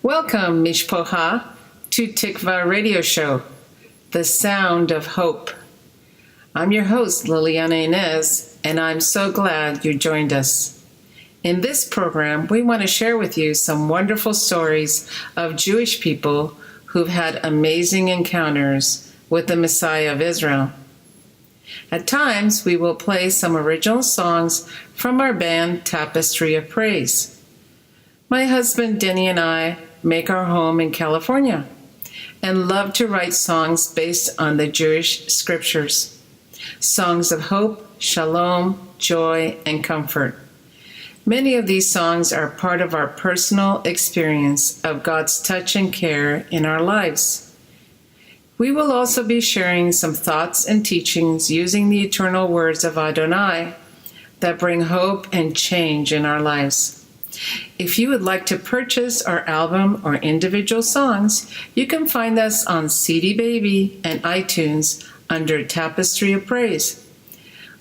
Welcome, Mishpocha, to Tikvah radio show, The Sound of Hope. I'm your host, Liliana Inez, and I'm so glad you joined us. In this program, we want to share with you some wonderful stories of Jewish people who've had amazing encounters with the Messiah of Israel. At times, we will play some original songs from our band Tapestry of Praise. My husband Denny and I make our home in California and love to write songs based on the Jewish scriptures. Songs of hope, shalom, joy, and comfort. Many of these songs are part of our personal experience of God's touch and care in our lives. We will also be sharing some thoughts and teachings using the eternal words of Adonai that bring hope and change in our lives. If you would like to purchase our album or individual songs, you can find us on CD Baby and iTunes under Tapestry of Praise.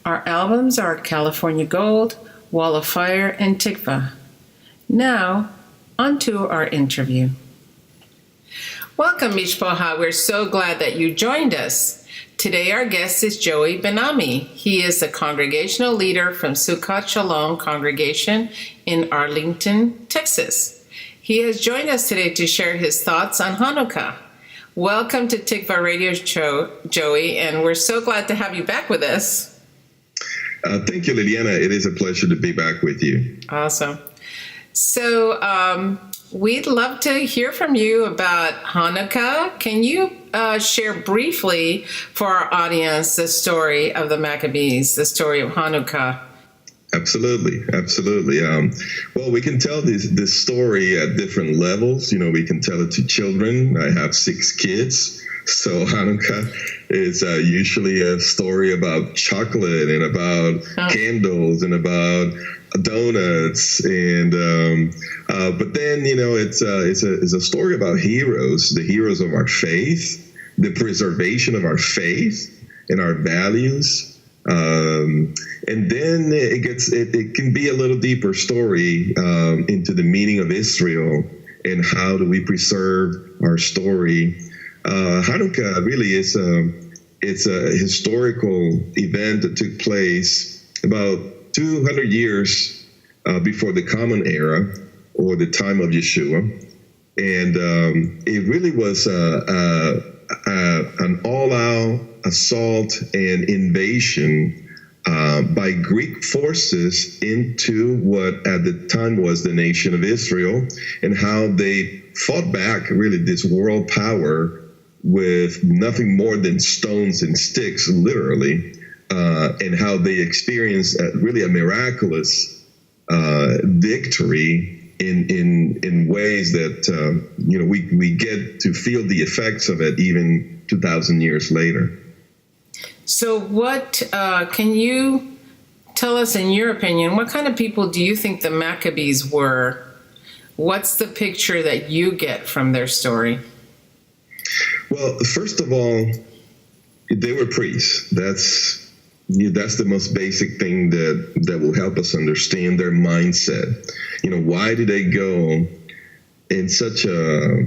Our albums are California Gold, Wall of Fire, and Tikvah. Now, on to our interview. Welcome, Mishpocha. We're so glad that you joined us. Today, our guest is Joey Ben-Ami. He is a congregational leader from Sukkot Shalom congregation in Arlington, Texas. He has joined us today to share his thoughts on Hanukkah. Welcome to Tikvah Radio Show, Joey, and we're so glad to have you back with us. Thank you, Liliana. It is a pleasure to be back with you. Awesome. So, we'd love to hear from you about Hanukkah. Can you share briefly for our audience the story of the Maccabees, the story of Hanukkah? Absolutely. Well, we can tell this story at different levels. You know, we can tell it to children. I have 6 kids. So Hanukkah is usually a story about chocolate and about candles and about donuts, and but then it's a story about heroes, the heroes of our faith, the preservation of our faith and our values, and then it can be a little deeper story into the meaning of Israel and how do we preserve our story. Hanukkah really is it's a historical event that took place about 200 years before the Common Era, or the time of Yeshua. And it really was an all-out assault and invasion by Greek forces into what at the time was the nation of Israel, and how they fought back really this world power with nothing more than stones and sticks, literally. And how they experienced really a miraculous victory in ways that we get to feel the effects of it even 2,000 years later. So, what can you tell us, in your opinion, what kind of people do you think the Maccabees were? What's the picture that you get from their story? Well, first of all, they were priests. That's the most basic thing that will help us understand their mindset. You know, why did they go in such a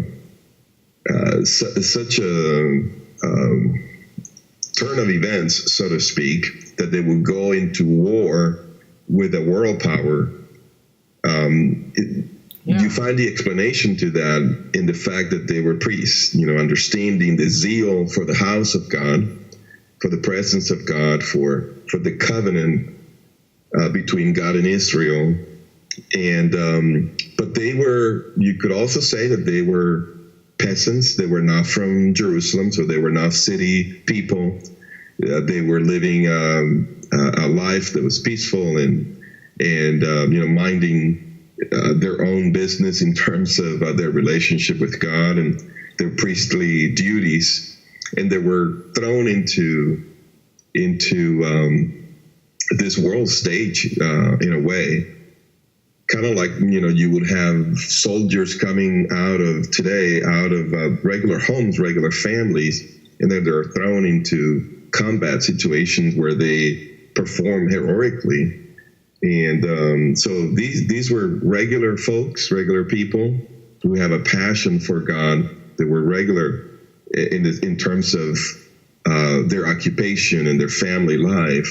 turn of events, so to speak, that they would go into war with a world power? You find the explanation to that in the fact that they were priests, understanding the zeal for the house of God, for the presence of God, for the covenant between God and Israel. And but they were, you could also say that they were peasants. They were not from Jerusalem, so they were not city people. They were living a life that was peaceful and minding their own business in terms of their relationship with God and their priestly duties. And they were thrown into this world stage in a way, kind of like you would have soldiers coming out of regular homes, regular families, and then they're thrown into combat situations where they perform heroically. And so these were regular folks, regular people, who have a passion for God, that were regular in terms of their occupation and their family life,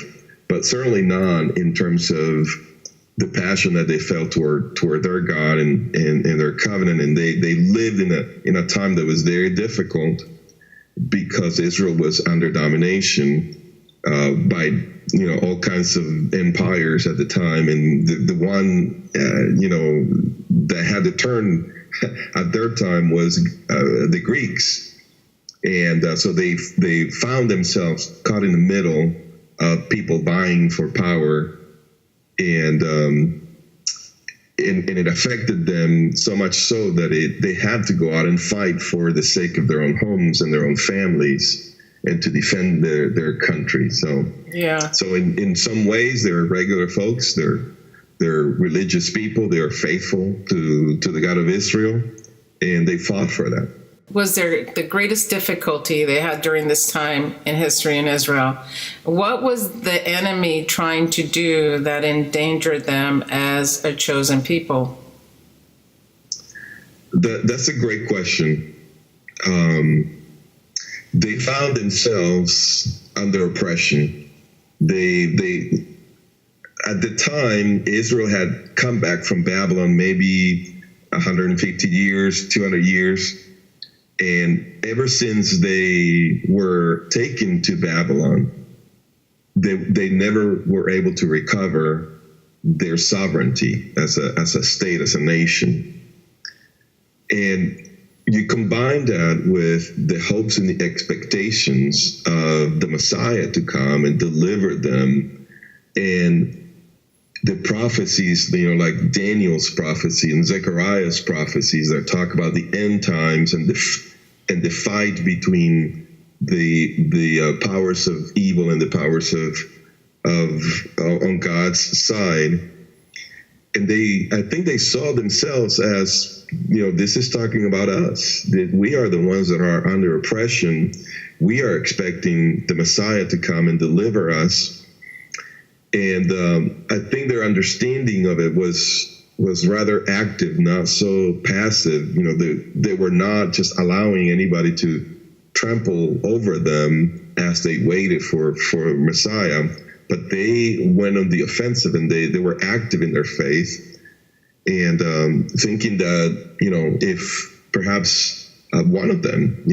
but certainly not in terms of the passion that they felt toward their God and their covenant. And they lived in a time that was very difficult because Israel was under domination by all kinds of empires at the time, and the one that had to turn at their time was the Greeks, and so they found themselves caught in the middle of people vying for power, and it affected them so much so that they had to go out and fight for the sake of their own homes and their own families, and to defend their country. So in some ways, they're regular folks. They're religious people. They're faithful to the God of Israel, and they fought for that. Was there the greatest difficulty they had during this time in history in Israel? What was the enemy trying to do that endangered them as a chosen people? That's a great question. They found themselves under oppression. They at the time, Israel had come back from Babylon maybe 150 years, 200 years. And ever since they were taken to Babylon, they never were able to recover their sovereignty as a state, as a nation. And you combine that with the hopes and the expectations of the Messiah to come and deliver them, and the prophecies, like Daniel's prophecy and Zechariah's prophecies that talk about the end times and the fight between the powers of evil and the powers of on God's side. And I think they saw themselves as, this is talking about us, that we are the ones that are under oppression. We are expecting the Messiah to come and deliver us. And I think their understanding of it was rather active, not so passive. They were not just allowing anybody to trample over them as they waited for Messiah, but they went on the offensive, and they were active in their faith, and thinking that if perhaps one of them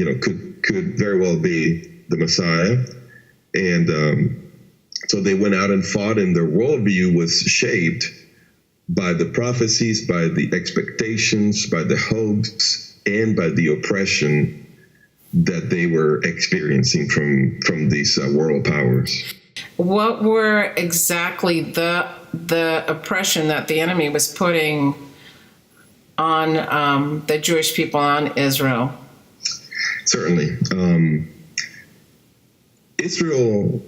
could very well be the Messiah, and so they went out and fought, and their worldview was shaped by the prophecies, by the expectations, by the hopes, and by the oppression that they were experiencing from these world powers. What were exactly the oppression that the enemy was putting on the Jewish people, on Israel? Certainly. Israel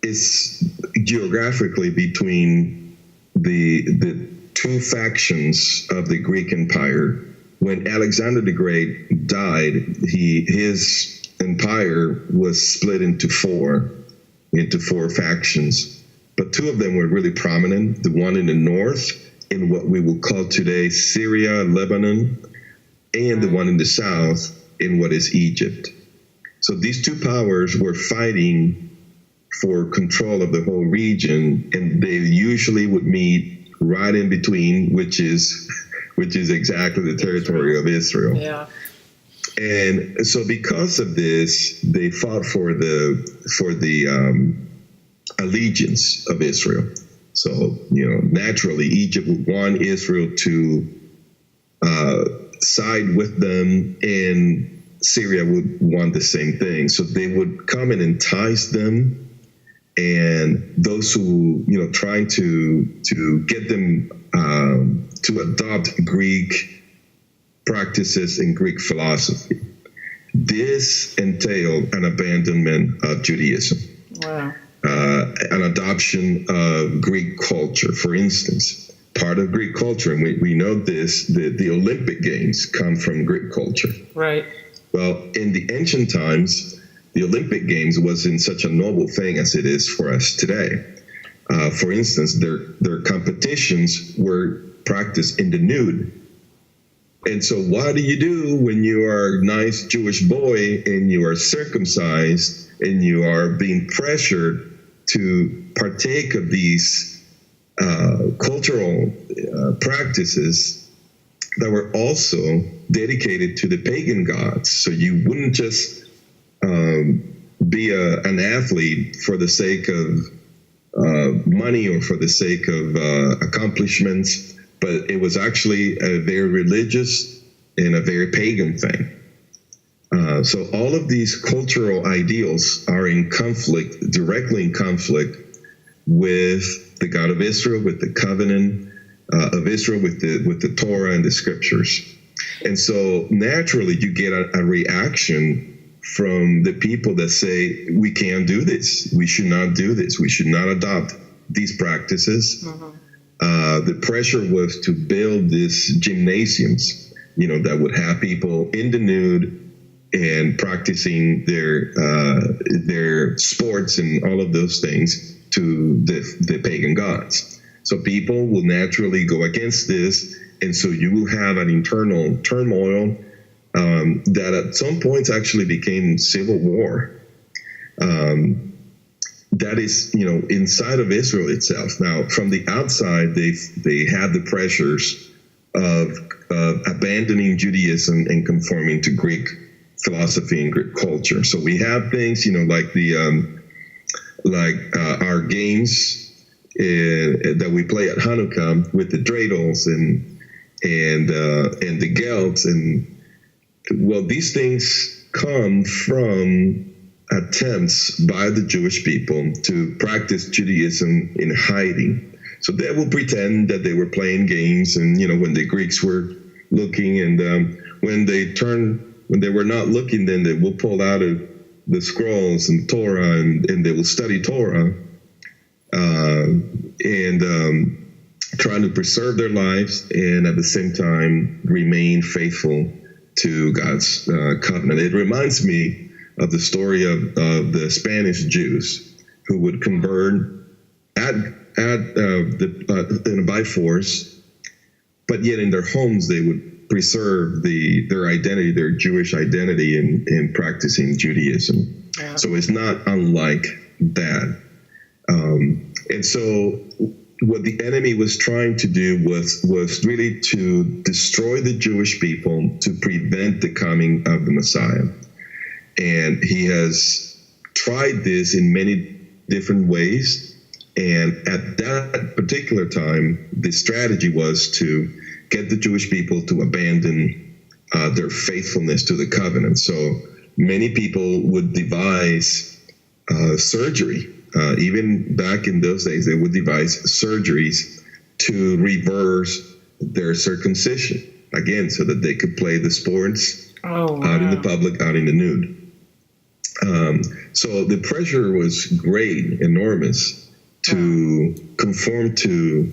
is geographically between the two factions of the Greek Empire. When Alexander the Great died, his empire was split into four factions. But two of them were really prominent. The one in the north, in what we will call today Syria, Lebanon, and the one in the south, in what is Egypt. So these two powers were fighting for control of the whole region, and they usually would meet right in between, which is exactly the territory of Israel. Yeah. And so because of this, they fought for the allegiance of Israel. So, naturally, Egypt would want Israel to side with them, and Syria would want the same thing. So they would come and entice them, and those who, trying to get them to adopt Greek practices and Greek philosophy. This entailed an abandonment of Judaism. Wow. An adoption of Greek culture. For instance, part of Greek culture, and we know this, the Olympic Games come from Greek culture. Right. Well, in the ancient times, the Olympic Games wasn't such a noble thing as it is for us today. For instance, their competitions were practiced in the nude. And so what do you do when you are a nice Jewish boy and you are circumcised and you are being pressured to partake of these cultural practices that were also dedicated to the pagan gods? So you wouldn't just be an athlete for the sake of money or for the sake of accomplishments, but it was actually a very religious and a very pagan thing. So all of these cultural ideals are in conflict, directly in conflict with the God of Israel, with the covenant of Israel, with the Torah and the scriptures. And so naturally you get a reaction from the people that say, we can't do this. We should not do this. We should not adopt these practices. Mm-hmm. The pressure was to build these gymnasiums, that would have people in the nude and practicing their sports and all of those things to the pagan gods. So people will naturally go against this, and so you will have an internal turmoil that at some points actually became civil war. That is, inside of Israel itself. Now, from the outside, they had the pressures of abandoning Judaism and conforming to Greek philosophy and Greek culture. So we have things, like our games that we play at Hanukkah with the dreidels and the gelts, and well, these things come from attempts by the Jewish people to practice Judaism in hiding. So they will pretend that they were playing games, and when the Greeks were looking, and when they were not looking, then they will pull out of the scrolls and Torah, and they will study Torah, and trying to preserve their lives, and at the same time remain faithful to God's covenant. It reminds me of the story of the Spanish Jews who would convert by force, but yet in their homes they would preserve their identity, their Jewish identity, in practicing Judaism. Yeah. So it's not unlike that. And so what the enemy was trying to do was really to destroy the Jewish people to prevent the coming of the Messiah. And he has tried this in many different ways. And at that particular time, the strategy was to get the Jewish people to abandon their faithfulness to the covenant. So many people would devise surgery. Even back in those days, they would devise surgeries to reverse their circumcision, again, so that they could play the sports out in the public, out in the nude. So the pressure was great, enormous, to conform to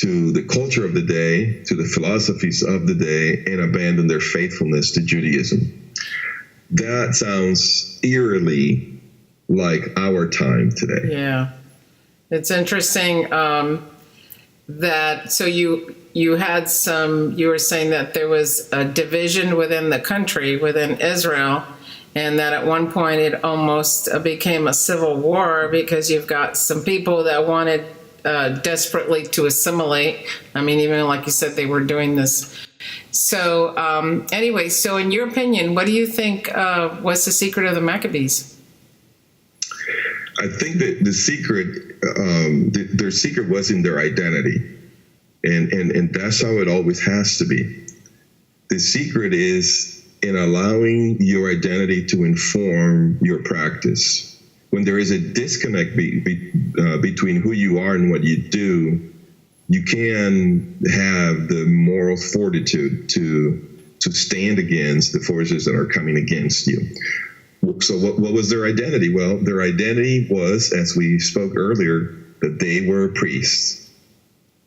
the culture of the day, to the philosophies of the day, and abandon their faithfulness to Judaism. That sounds eerily like our time today. Yeah. It's interesting that, so you were saying that there was a division within the country, within Israel, and that at one point it almost became a civil war because you've got some people that wanted desperately to assimilate. I mean, even like you said, they were doing this. So anyway, so in your opinion, what do you think was the secret of the Maccabees? I think that the secret, their secret was in their identity. And that's how it always has to be. The secret is in allowing your identity to inform your practice. When there is a disconnect between who you are and what you do, you can have the moral fortitude to stand against the forces that are coming against you. So what was their identity? Well, their identity was, as we spoke earlier, that they were priests.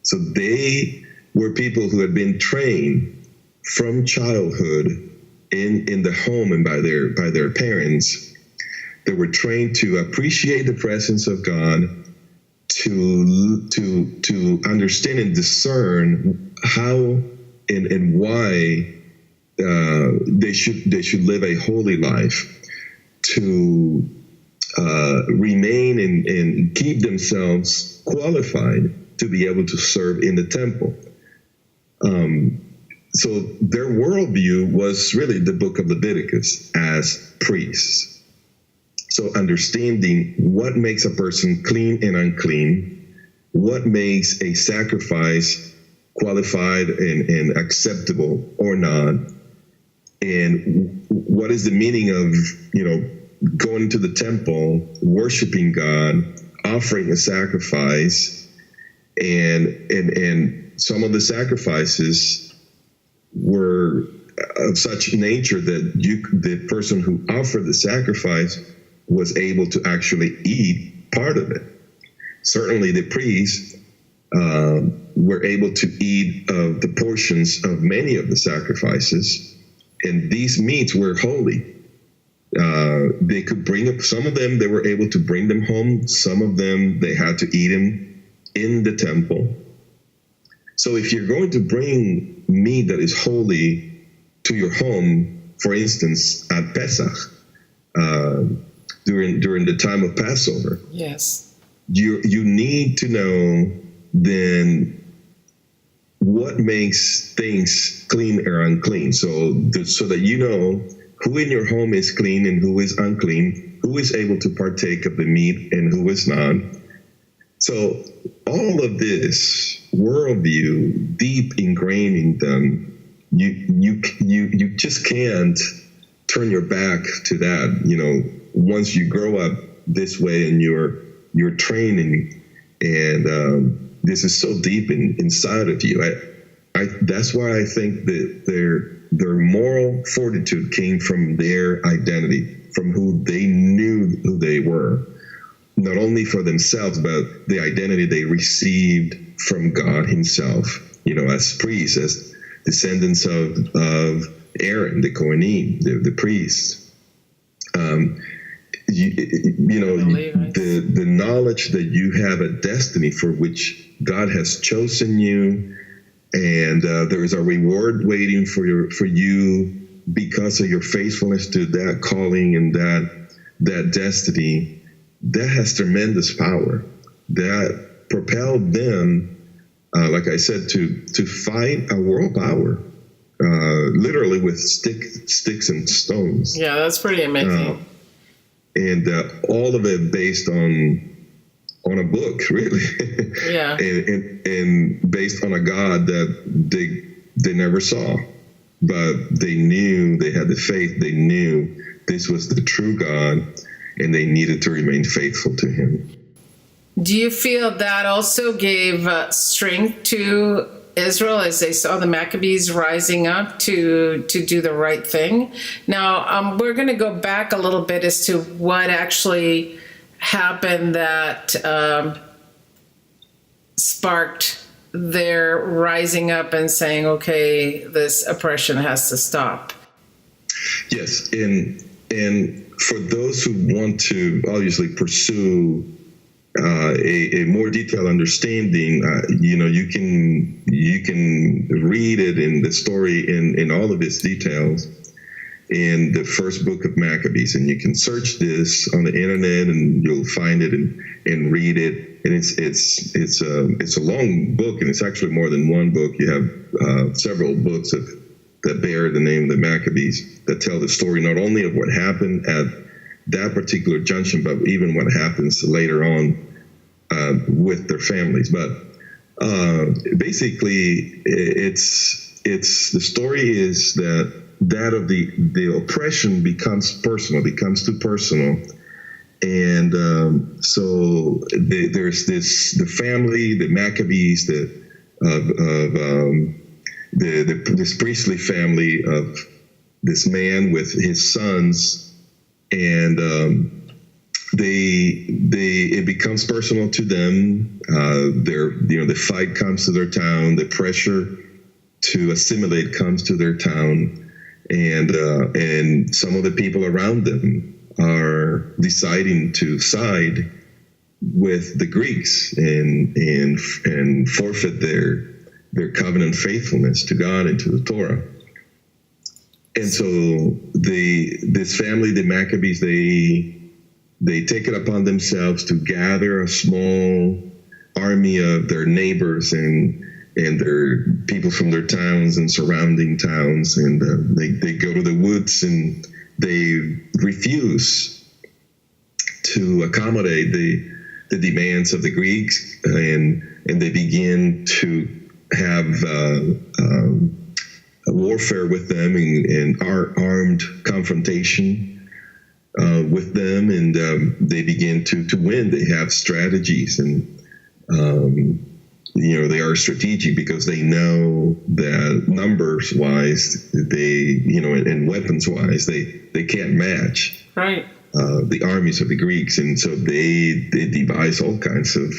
So they were people who had been trained from childhood in the home and by their parents. They were trained to appreciate the presence of God, to understand and discern how and why they should live a holy life to remain and keep themselves qualified to be able to serve in the temple. So their worldview was really the book of Leviticus as priests. So understanding what makes a person clean and unclean, what makes a sacrifice qualified and acceptable or not, and what is the meaning of, going to the temple, worshiping God, offering a sacrifice, and some of the sacrifices were of such nature that the person who offered the sacrifice was able to actually eat part of it. Certainly the priests were able to eat of the portions of many of the sacrifices, and these meats were holy. They could bring up, some of them, they were able to bring them home. Some of them, they had to eat them in the temple. So if you're going to bring meat that is holy to your home, for instance, at Pesach, during the time of Passover, yes, you need to know then what makes things clean or unclean. So that you know who in your home is clean and who is unclean, who is able to partake of the meat and who is not. So all of this worldview, deep ingrained in them, you just can't turn your back to that. Once you grow up this way and you're training, and this is so deep inside of you. That's why I think that their moral fortitude came from their identity, from who they knew who they were, not only for themselves, but the identity they received from God himself, as priests, as descendants of Aaron, the Kohanim, the priests. The knowledge that you have a destiny for which God has chosen you, and there is a reward waiting for you because of your faithfulness to that calling and that destiny, that has tremendous power. That propelled them, like I said, to fight a world power, literally with sticks and stones. Yeah, that's pretty amazing. And all of it based on a book, really. Yeah. and based on a God that they never saw, but they knew, they had the faith, they knew this was the true God, and they needed to remain faithful to him. Do you feel that also gave strength to Israel as they saw the Maccabees rising up to do the right thing? Now, we're going to go back a little bit as to what actually happened that sparked their rising up and saying, okay, this oppression has to stop. Yes, and for those who want to obviously pursue a more detailed understanding, you can read it in the story in all of its details in the first book of Maccabees, and you can search this on the internet and you'll find it and read it. And it's a long book, and it's actually more than one book. You have several books that bear the name of the Maccabees that tell the story not only of what happened at that particular junction, but even what happens later on with their families. But basically, it's the story is that of the oppression becomes personal, becomes too personal, and so there's the family, the Maccabees, this priestly family of this man with his sons, and it becomes personal to them. The fight comes to their town, the pressure to assimilate comes to their town, and some of the people around them are deciding to side with the Greeks and forfeit their covenant faithfulness to God and to the Torah. And so this family, the Maccabees, they take it upon themselves to gather a small army of their neighbors and their people from their towns and surrounding towns, and they go to the woods, and they refuse to accommodate the demands of the Greeks, and they begin to have a warfare with them and armed confrontation with them, and they begin to win. They have strategies, and they are strategic because they know that numbers wise, and weapons wise, they can't match the armies of the Greeks, and so they devise all kinds of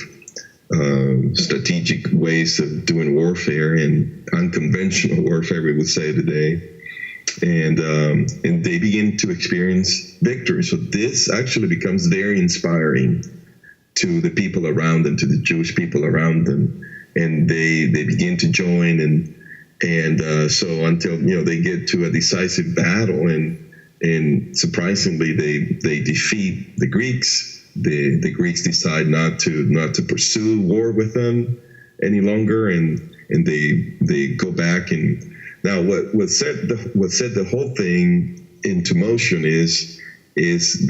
strategic ways of doing warfare, and unconventional warfare, we would say today. And they begin to experience victory. So this actually becomes very inspiring to the people around them, to the Jewish people around them, and they begin to join, and so until they get to a decisive battle, and surprisingly they defeat the Greeks. The Greeks decide not to pursue war with them any longer, and they go back. And now what set the whole thing into motion is these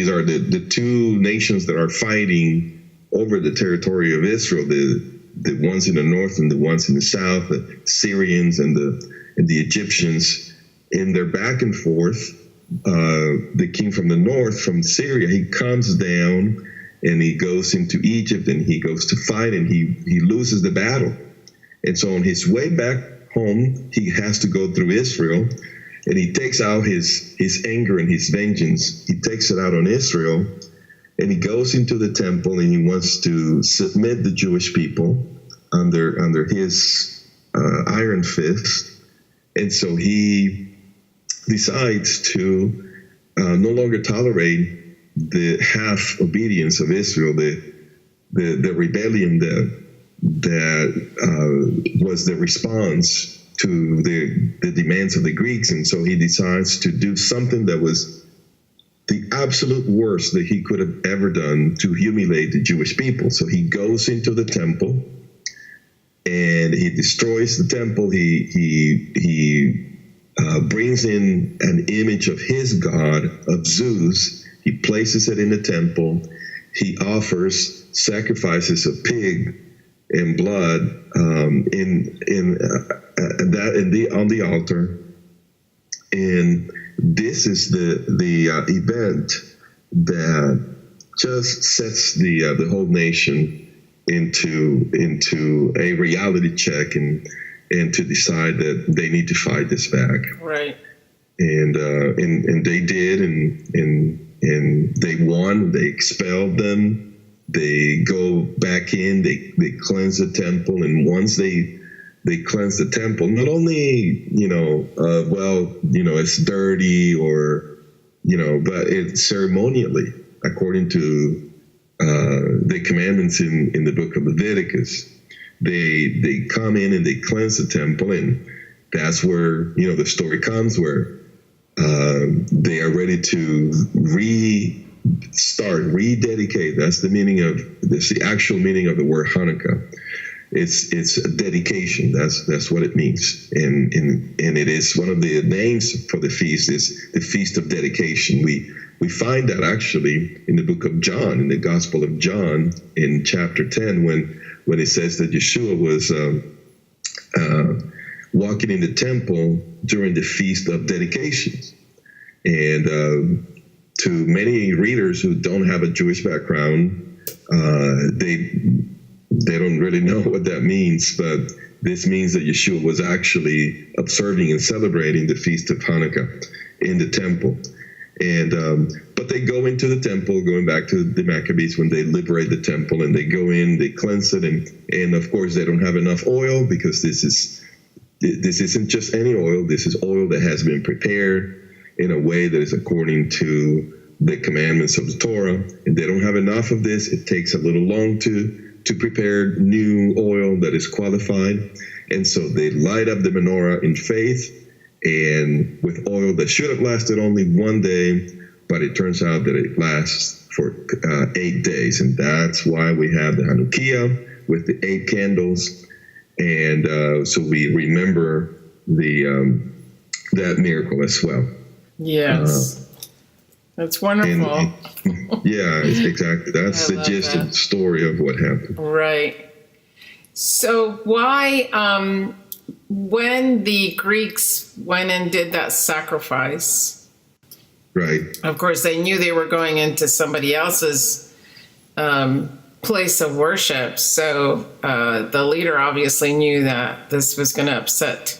are the two nations that are fighting over the territory of Israel, the ones in the north and the ones in the south, the Syrians and the Egyptians. In their back and forth, the king from the north, from Syria, he comes down and he goes into Egypt, and he goes to fight, and he loses the battle. And so on his way back home, he has to go through Israel, and he takes out his anger and his vengeance. He takes it out on Israel, and he goes into the temple, and he wants to submit the Jewish people under his iron fist. And so he decides to no longer tolerate the half obedience of Israel, the rebellion that was the response to the demands of the Greeks. And so he decides to do something that was the absolute worst that he could have ever done to humiliate the Jewish people. So he goes into the temple and he destroys the temple. He brings in an image of his god, of Zeus. He places it in the temple. He offers sacrifices of pig and blood on the altar. And this is the event that just sets the whole nation into a reality check, and to decide that they need to fight this back. Right. And they did, and they won. They expelled them. They go back in. They cleanse the temple, and once they cleanse the temple, not only it's dirty, or but it's ceremonially according to the commandments in the book of Leviticus. They come in and they cleanse the temple, and that's where the story comes, where they are ready to rededicate. That's the actual meaning of the word Hanukkah. It's a dedication. That's what it means, and it is one of the names for the feast is the Feast of Dedication. We find that actually in the book of John, in the Gospel of John, in chapter 10, when it says that Yeshua was walking in the temple during the Feast of Dedications. And to many readers who don't have a Jewish background, they don't really know what that means, but this means that Yeshua was actually observing and celebrating the Feast of Hanukkah in the temple. And but they go into the temple, going back to the Maccabees, when they liberate the temple, and they go in, they cleanse it, and of course they don't have enough oil, because this isn't just any oil. This is oil that has been prepared in a way that is according to the commandments of the Torah, and they don't have enough of this. It takes a little long to to prepare new oil that is qualified. And so they light up the menorah in faith and with oil that should have lasted only one day, but it turns out that it lasts for 8 days. And that's why we have the Hanukkah with the 8 candles. And so we remember that miracle as well. Yes. That's wonderful. Yeah, exactly. That's the gist of the story of what happened. Right. So why, when the Greeks went and did that sacrifice, right? Of course, they knew they were going into somebody else's place of worship. So the leader obviously knew that this was going to upset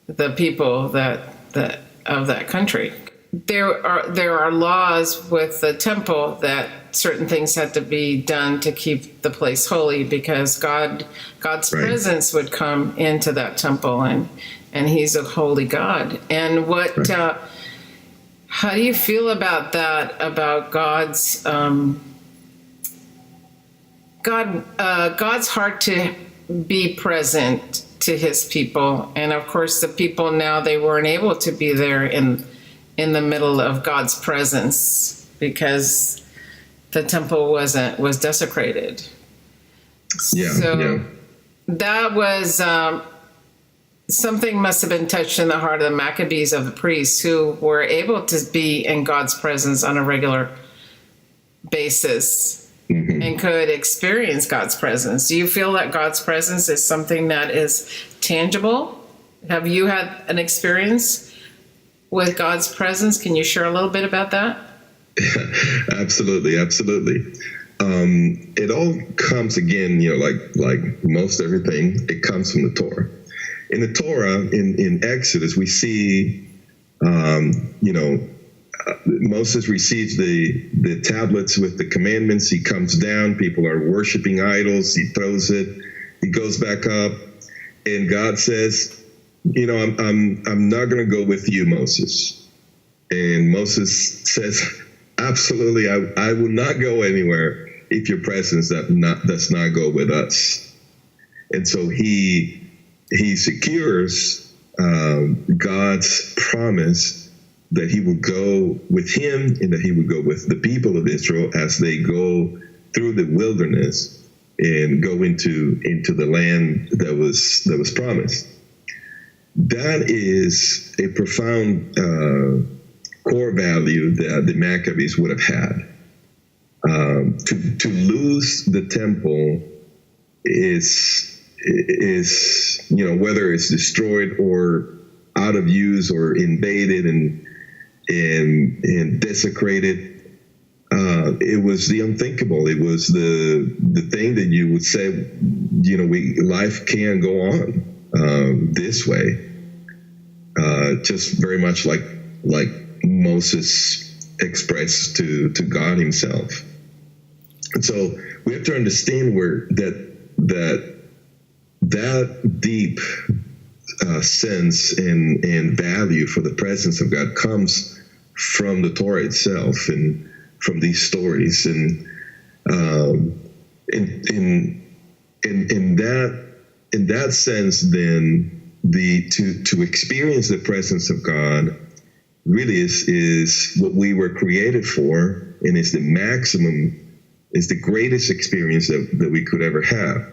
the people of that country. There are laws with the temple that certain things had to be done to keep the place holy, because God's presence would come into that temple, and He's a holy God. And how do you feel about that? About God's heart to be present to His people, and of course the people now, they weren't able to be there in the middle of God's presence because the temple was desecrated. That was something must have been touched in the heart of the Maccabees, of the priests, who were able to be in God's presence on a regular basis and could experience God's presence. Do you feel that God's presence is something that is tangible? Have you had an experience with God's presence? Can you share a little bit about that? Absolutely. It all comes again, like most everything, it comes from the Torah. In the Torah, in Exodus, we see, Moses receives the tablets with the commandments. He comes down. People are worshiping idols. He throws it. He goes back up, and God says, I'm not going to go with you, Moses. And Moses says, absolutely, I will not go anywhere if your presence does not go with us. And so he secures God's promise that He will go with him and that He will go with the people of Israel as they go through the wilderness and go into the land that was promised. That is a profound core value that the Maccabees would have had. To lose the temple is whether it's destroyed or out of use or invaded and desecrated. It was the unthinkable. It was the thing that you would say, life can't go on this way. Just very much like Moses expressed to God Himself. And so we have to understand where that deep sense and value for the presence of God comes from the Torah itself and from these stories. And in that sense, then to experience the presence of God really is what we were created for, and is the greatest experience that we could ever have.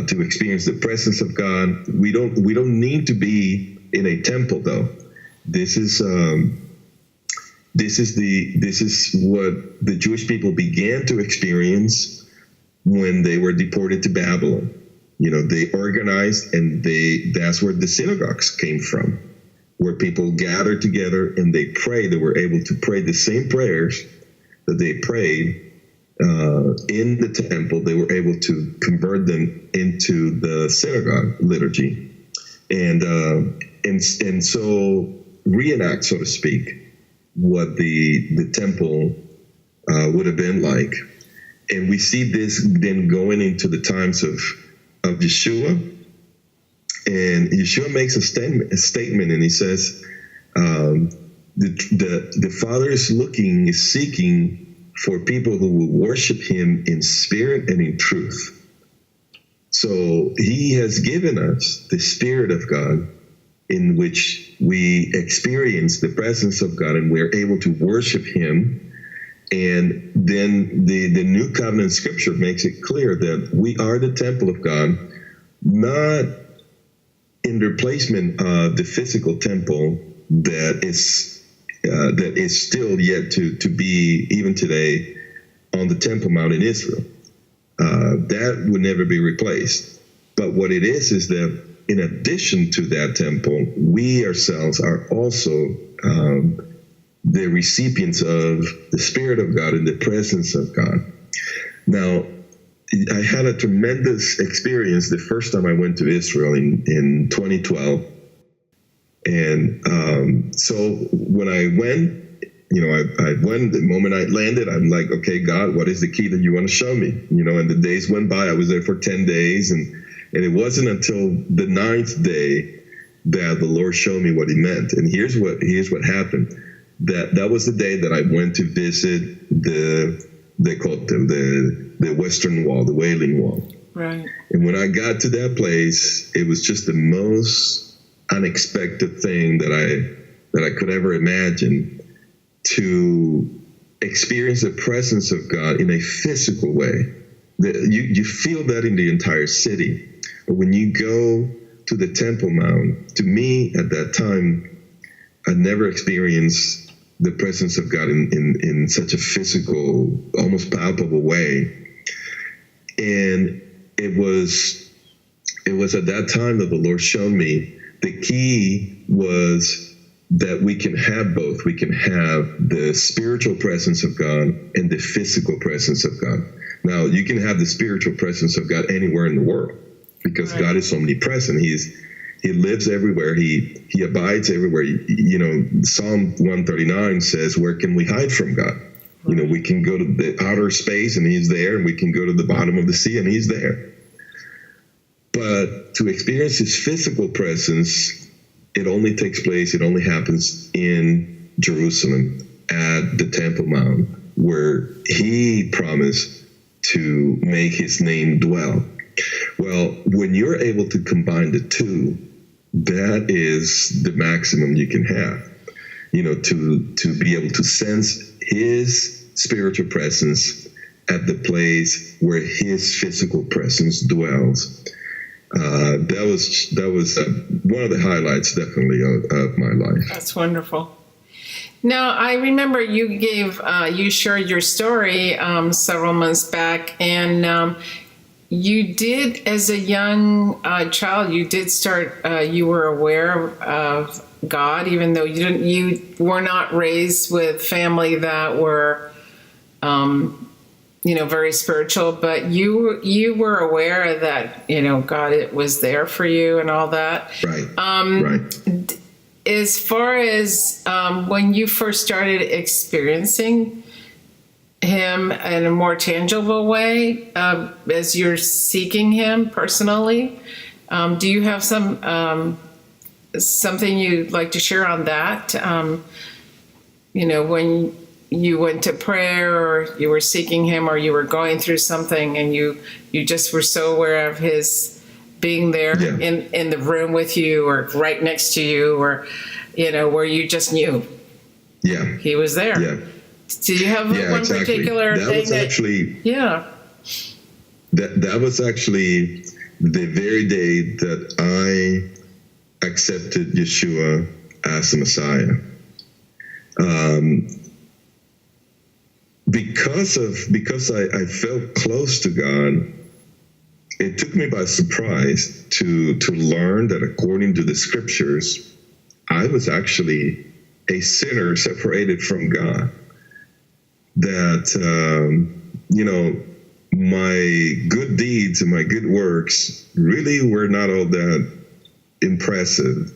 To experience the presence of God, we don't need to be in a temple, though. This is what the Jewish people began to experience when they were deported to Babylon. They organized, and that's where the synagogues came from, where people gathered together and they prayed. They were able to pray the same prayers that they prayed in the temple. They were able to convert them into the synagogue liturgy, and so reenact, so to speak, what the temple would have been like. And we see this then going into the times of Yeshua, and Yeshua makes a statement, and he says, the Father is seeking for people who will worship him in spirit and in truth. So he has given us the Spirit of God, in which we experience the presence of God and we're able to worship him. And then the New Covenant Scripture makes it clear that we are the temple of God, not in replacement of the physical temple that is still yet to be, even today, on the Temple Mount in Israel. That would never be replaced. But what it is that in addition to that temple, we ourselves are also the recipients of the Spirit of God and the presence of God. Now, I had a tremendous experience the first time I went to Israel in 2012. And so when I went, I went, the moment I landed, I'm like, okay, God, what is the key that you want to show me? And the days went by. I was there for 10 days, and it wasn't until the 9th day that the Lord showed me what he meant. And here's what happened. That was the day that I went to visit they call it the Western Wall, the Wailing Wall. Right. And when I got to that place, it was just the most unexpected thing that I could ever imagine, to experience the presence of God in a physical way. You feel that in the entire city. But when you go to the Temple Mount, to me at that time, I'd never experienced the presence of God in such a physical, almost palpable way. And it was at that time that the Lord showed me the key was that we can have both. We can have the spiritual presence of God and the physical presence of God. Now, you can have the spiritual presence of God anywhere in the world, because right. God is omnipresent. He lives everywhere. He abides everywhere. Psalm 139 says, where can we hide from God? Right. We can go to the outer space and he's there, and we can go to the bottom of the sea and he's there. But to experience his physical presence, it only happens in Jerusalem at the Temple Mount, where he promised to make his name dwell. Well, when you're able to combine the two, that is the maximum you can have, to be able to sense his spiritual presence at the place where his physical presence dwells. That was one of the highlights, definitely, of my life. That's wonderful. Now, I remember you shared your story several months back, and you did, as a young child, you did start. You were aware of God, even though you were not raised with family that were, very spiritual. But you were aware that God was there for you and all that. Right. Right. As far as when you first started experiencing him in a more tangible way, as you're seeking him personally, do you have something you'd like to share on that? When you went to prayer, or you were seeking him, or you were going through something, and you just were so aware of his being there in the room with you, or right next to you, or where you just knew he was there. Do you have one particular that thing was actually that was actually the very day that I accepted Yeshua as the Messiah. Because I felt close to God, it took me by surprise to learn that according to the scriptures, I was actually a sinner separated from God. That, my good deeds and my good works really were not all that impressive.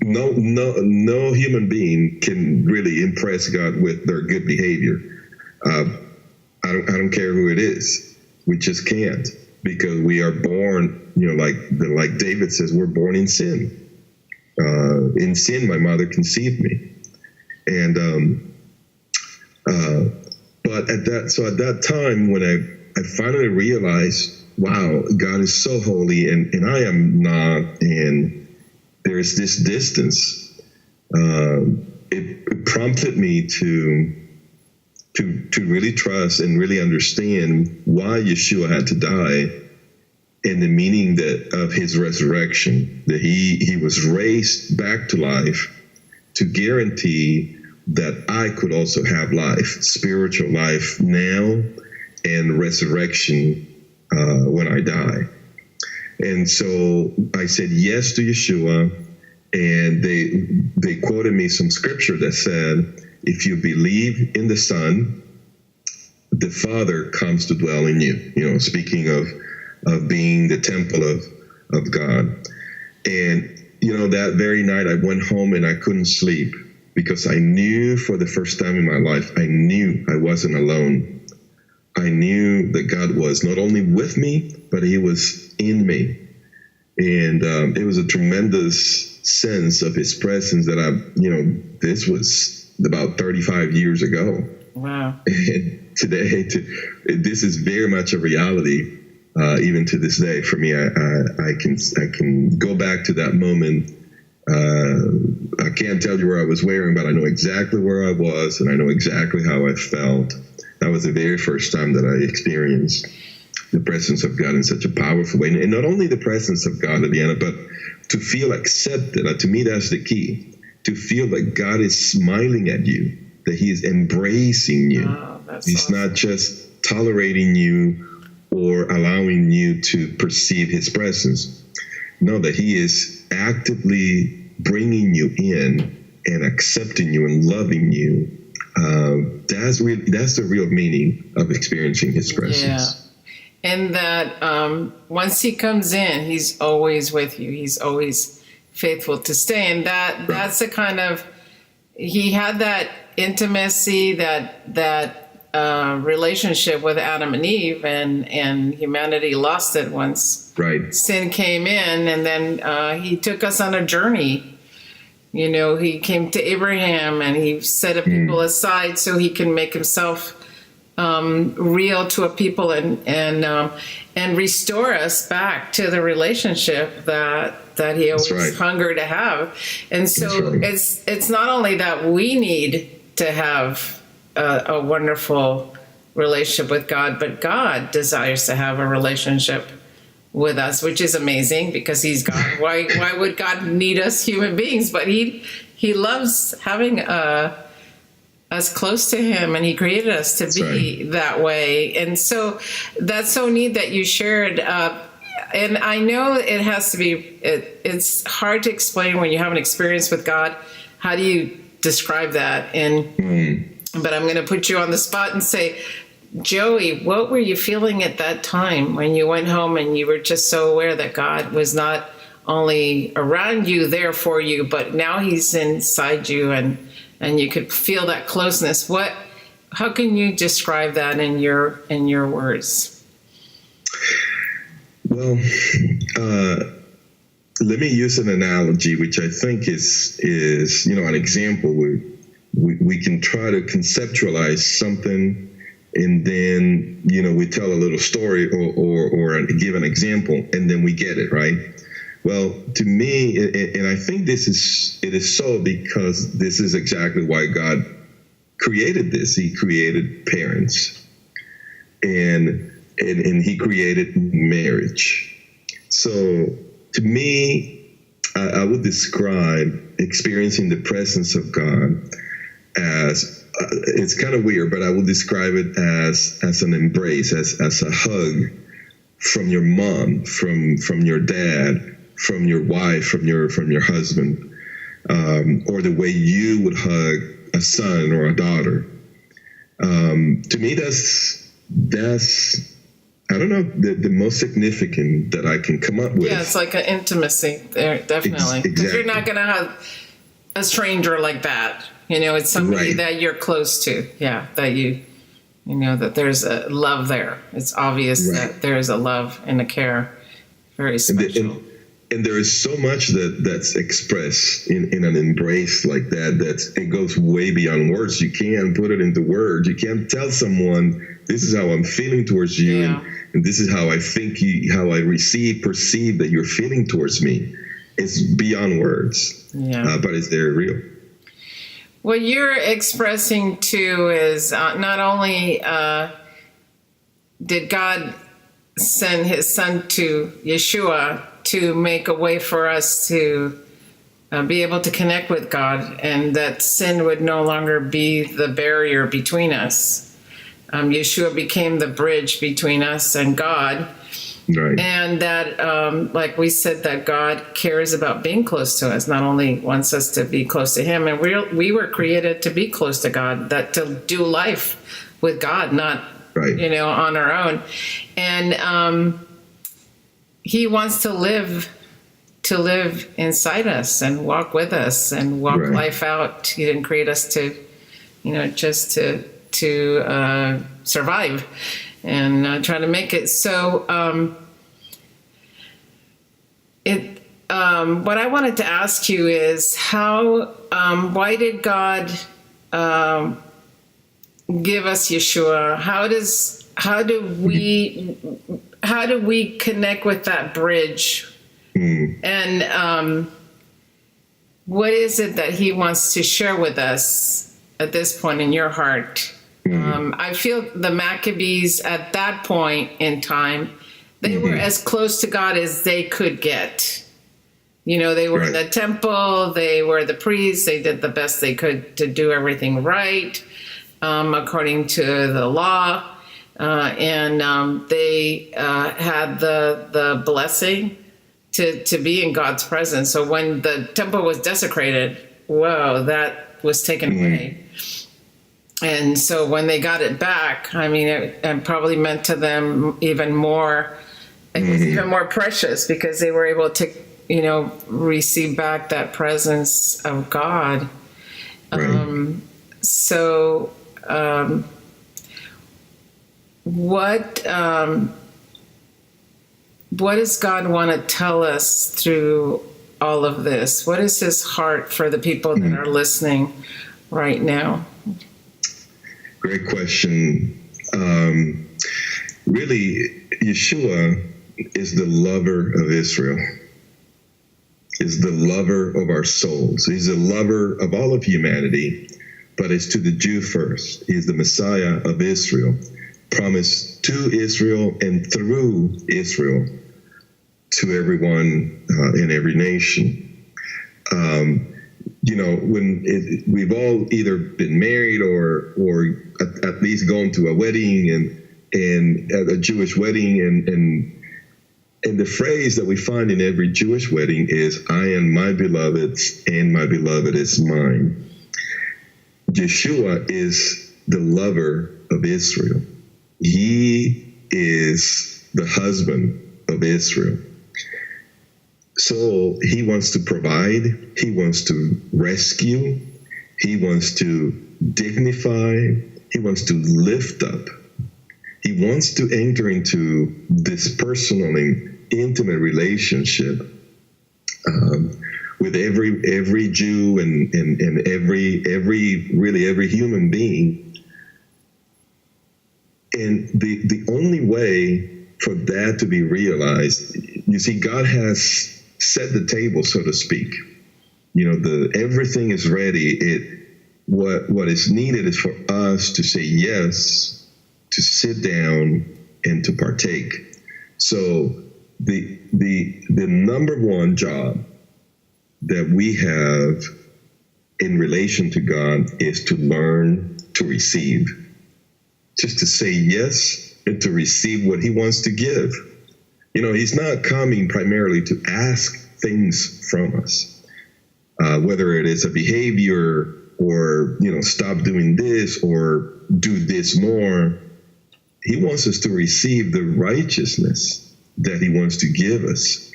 No human being can really impress God with their good behavior. I don't care who it is. We just can't, because we are born, like David says, we're born in sin. In sin, my mother conceived me. And but at that time, when I finally realized, wow, God is so holy, and I am not, and there's this distance. It prompted me to really trust and really understand why Yeshua had to die, and the meaning of his resurrection, that he was raised back to life to guarantee that I could also have life, spiritual life now, and resurrection when I die. And so I said yes to Yeshua, and they quoted me some scripture that said, if you believe in the Son, the Father comes to dwell in you. You know, speaking of being the temple of God. And, you know, that very night I went home and I couldn't sleep, because I knew for the first time in my life, I knew I wasn't alone. I knew that God was not only with me, but he was in me. And it was a tremendous sense of his presence that this was about 35 years ago. Wow. And today, this is very much a reality, even to this day. For me, I can go back to that moment. I can't tell you where I was wearing, but I know exactly where I was, and I know exactly how I felt. That was the very first time that I experienced the presence of God in such a powerful way. And not only the presence of God, Liliana, but to feel accepted. To me, that's the key. To feel that God is smiling at you, that he is embracing you. Oh, he's awesome. Not just tolerating you or allowing you to perceive his presence. No, that he is actively bringing you in and accepting you and loving you. That's the real meaning of experiencing his presence. Yeah. And that once he comes in, he's always with you. He's always faithful to stay. And that's the kind of, he had that intimacy, that relationship with Adam and Eve, and humanity lost it once sin came in. And then he took us on a journey. You know, he came to Abraham and he set a people aside so he can make himself real to a people and restore us back to the relationship that he always hungered to have. And so it's not only that we need to have a wonderful relationship with God, but God desires to have a relationship with us, which is amazing because he's God. Why would God need us human beings? But he loves having us close to him, and he created us to be that way. And so that's so neat that you shared. And I know it has to be, it's hard to explain when you have an experience with God. How do you describe that? But I'm going to put you on the spot and say, Joey, what were you feeling at that time when you went home and you were just so aware that God was not only around you, there for you, but now he's inside you and you could feel that closeness? How can you describe that in your words? Well, let me use an analogy, which I think is an example where we can try to conceptualize something, and then, we tell a little story or give an example, and then we get it, right? Well, to me, and I think it is so because this is exactly why God created this. He created parents, and he created marriage. So to me, I would describe experiencing the presence of God as, it's kind of weird, but I would describe it as an embrace, as a hug from your mom, from your dad, from your wife, from your husband, or the way you would hug a son or a daughter. To me, that's I don't know, the most significant that I can come up with. Yeah, it's like an intimacy there, definitely. Because you're not going to have a stranger like that. It's somebody that you're close to. Yeah, that that there's a love there. It's obvious that there is a love and a care. Very special. And there is so much that's expressed in an embrace like that it goes way beyond words. You can't put it into words. You can't tell someone, this is how I'm feeling towards you, and this is how I think how I perceive that you're feeling towards me. It's beyond words, but it's very real. What you're expressing too is not only did God send his son to Yeshua to make a way for us to be able to connect with God, and that sin would no longer be the barrier between us. Yeshua became the bridge between us and God. Right. And that, like we said, that God cares about being close to us, not only wants us to be close to him. And we were created to be close to God, that to do life with God, not, on our own. And he wants to live inside us and walk with us and walk life out. He didn't create us to, just to survive and try to make it. So what I wanted to ask you is why did God give us Yeshua? How do we connect with that bridge? And what is it that he wants to share with us at this point in your heart? I feel the Maccabees at that point in time, they were as close to God as they could get. They were in the temple, they were the priests, they did the best they could to do everything right, according to the law. And they had the blessing to be in God's presence. So when the temple was desecrated, that was taken away. And so when they got it back, I mean, it probably meant to them even more. It was even more precious because they were able to, receive back that presence of God. What does God want to tell us through all of this? What is his heart for the people that are listening right now? Great question. Really, Yeshua is the lover of Israel, is the lover of our souls. He's the lover of all of humanity, but it's to the Jew first. He's the Messiah of Israel, promised to Israel and through Israel to everyone in every nation. When we've all either been married or at least gone to a wedding and a Jewish wedding, and the phrase that we find in every Jewish wedding is, "I am my beloved's, and my beloved is mine." Yeshua is the lover of Israel. He is the husband of Israel. So he wants to provide, he wants to rescue, he wants to dignify, he wants to lift up. He wants to enter into this personal and intimate relationship with every Jew and every human being. And the only way for that to be realized, you see, God has set the table, so to speak. Everything is ready. What is needed is for us to say yes, to sit down, and to partake. So the number one job that we have in relation to God is to learn to receive. Just to say yes and to receive what he wants to give. He's not coming primarily to ask things from us, whether it is a behavior or, stop doing this or do this more. He wants us to receive the righteousness that he wants to give us.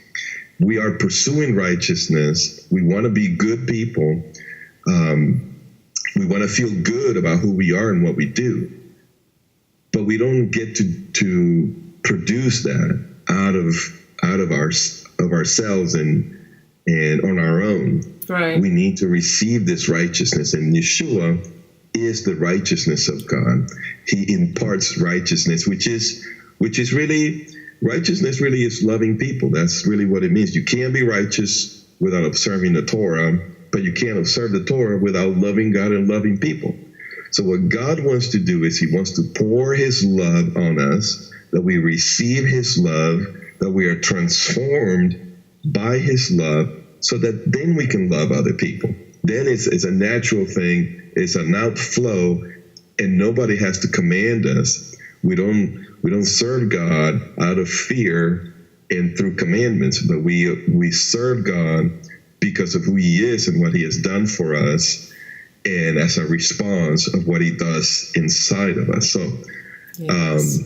We are pursuing righteousness. We want to be good people. We want to feel good about who we are and what we do. But we don't get to produce that out of of ourselves and on our own. Right. We need to receive this righteousness, and Yeshua is the righteousness of God. He imparts righteousness, which is really, righteousness really is loving people. That's really what it means. You can't be righteous without observing the Torah, but you can't observe the Torah without loving God and loving people. So what God wants to do is he wants to pour his love on us, that we receive his love, that we are transformed by his love, so that then we can love other people. Then it's a natural thing. It's an outflow, and nobody has to command us. We don't serve God out of fear and through commandments, but we serve God because of who he is and what he has done for us, and as a response of what he does inside of us. So yes.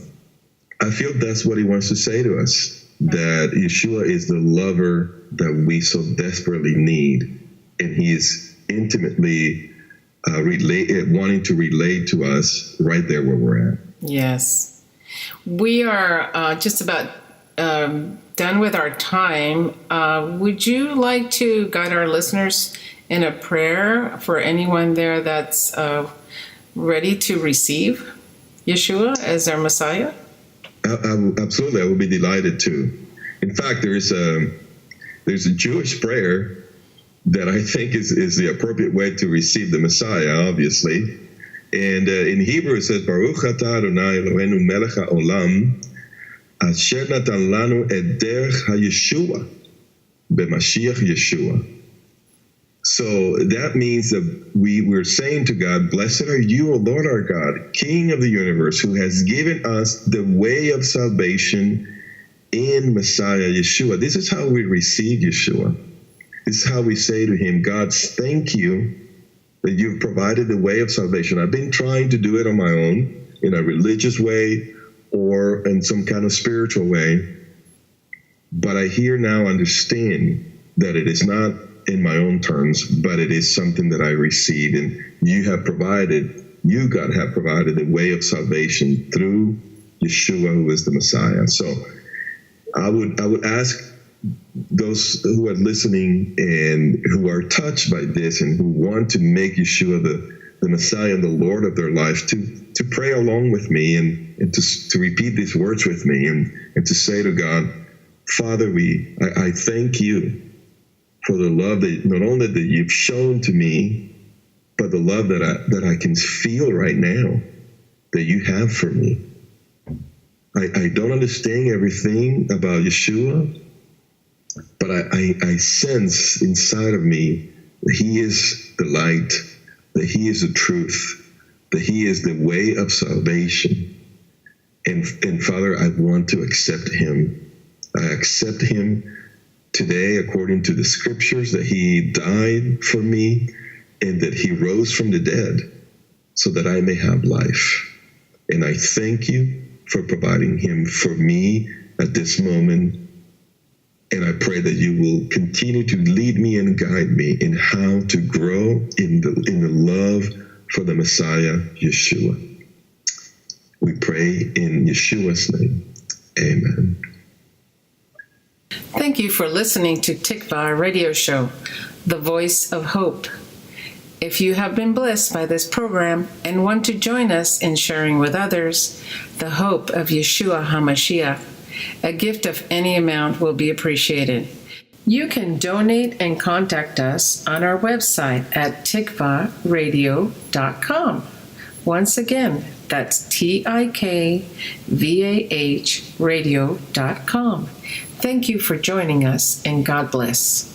I feel that's what he wants to say to us, that Yeshua is the lover that we so desperately need, and he is intimately wanting to relate to us right there where we're at. Yes. We are just about done with our time. Would you like to guide our listeners in a prayer for anyone there that's ready to receive Yeshua as their Messiah? Absolutely. I would be delighted to. In fact, there's a Jewish prayer that I think is the appropriate way to receive the Messiah, obviously. And in Hebrew it says, Baruch atah Adonai Eloheinu melech haolam, asher natan lanu et derech haYeshua, b'Mashiach Yeshua. So that means that we're saying to God, blessed are you, O Lord our God, King of the universe, who has given us the way of salvation in Messiah Yeshua. This is how we receive Yeshua. This is how we say to him, God, thank you that you've provided the way of salvation. I've been trying to do it on my own, in a religious way or in some kind of spiritual way. But I here now understand that it is not in my own terms, but it is something that I received. And you, God, have provided the way of salvation through Yeshua, who is the Messiah. So I would ask those who are listening and who are touched by this and who want to make Yeshua the Messiah and the Lord of their life to pray along with me and to repeat these words with me and to say to God, Father, I thank you for the love that not only that you've shown to me, but the love that I can feel right now that you have for me. I don't understand everything about Yeshua, but I sense inside of me that he is the light, that he is the truth, that he is the way of salvation. And Father, I want to accept him. I accept him today according to the scriptures, that he died for me and that he rose from the dead so that I may have life. And I thank you for providing him for me at this moment. And I pray that you will continue to lead me and guide me in how to grow in the love for the Messiah, Yeshua. We pray in Yeshua's name. Amen. Thank you for listening to Tikvah radio show, The Voice of Hope. If you have been blessed by this program and want to join us in sharing with others the hope of Yeshua HaMashiach, a gift of any amount will be appreciated. You can donate and contact us on our website at tikvahradio.com. Once again, that's TIKVAH radio.com. Thank you for joining us, and God bless.